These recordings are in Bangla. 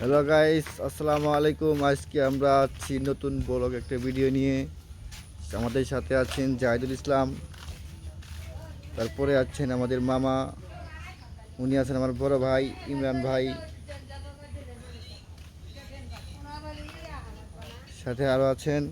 হ্যালো গাইস, আসসালামু আলাইকুম। আজকে আমরা আছি নতুন ব্লগ একটা ভিডিও নিয়ে। আমাদের সাথে আছেন জাহিদুল ইসলাম, তারপরে আছেন আমাদের মামা, উনি আছেন আমার বড় ভাই ইমরান ভাই, সাথে আরও আছেন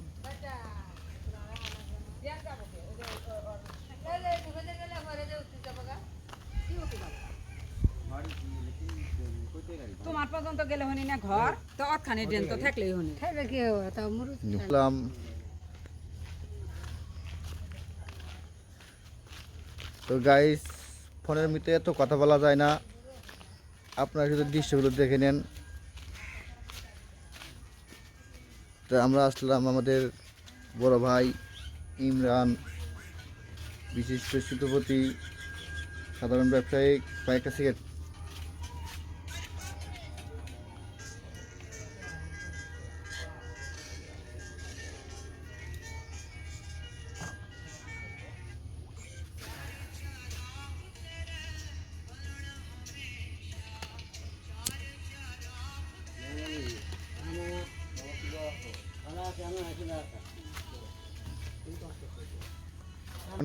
তোমার পর্যন্ত গেলে হনি না ঘর তো অতখানি ডেন তো থাকলেই হনি খাইবে কি হবে তা মুরুদ ইসলাম। তো গাইস, ফোনের ভিতরে এত কথা বলা যায় না, আপনারা শুধু দৃশ্যগুলো দেখে নেন। তো আমরা আসলাম আমাদের বড় ভাই ইমরান, বিশিষ্ট শিল্পপতি, সাধারণ ব্যবসায়ী, কয়েকটা সিগারেট।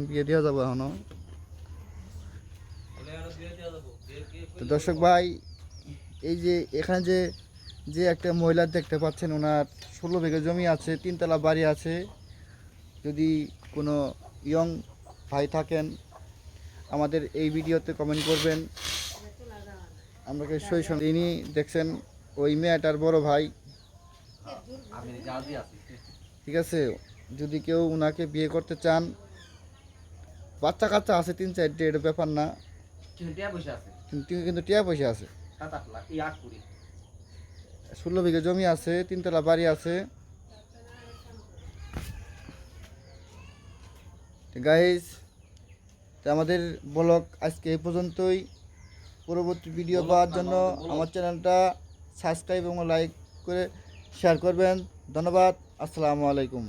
বিয়ে দেওয়া যাবো এখনো। তো দর্শক ভাই, এই যে এখানে যে যে একটা মহিলা দেখতে পাচ্ছেন, ওনার 16 বিঘা জমি আছে, 3তলা বাড়ি আছে। যদি কোনো ইয়ং ভাই থাকেন, আমাদের এই ভিডিওতে কমেন্ট করবেন, আমাকে সই সঙ্গে। ইনি দেখছেন ওই মেয়েটার বড় ভাই, ঠিক আছে? যদি কেউ ওনাকে বিয়ে করতে চান, বাচ্চা কাচ্চা আছে 3-4টে, এটা ব্যাপার না, কিন্তু টিয়া পয়সা আছে। 16 বিঘা জমি আছে, 3তলা বাড়ি আছে। গাইস, আমাদের ব্লগ আজকে এই পর্যন্তই। পরবর্তী ভিডিও পাওয়ার জন্য আমার চ্যানেলটা সাবস্ক্রাইব এবং লাইক করে শেয়ার করবেন। ধন্যবাদ। আসসালামু আলাইকুম।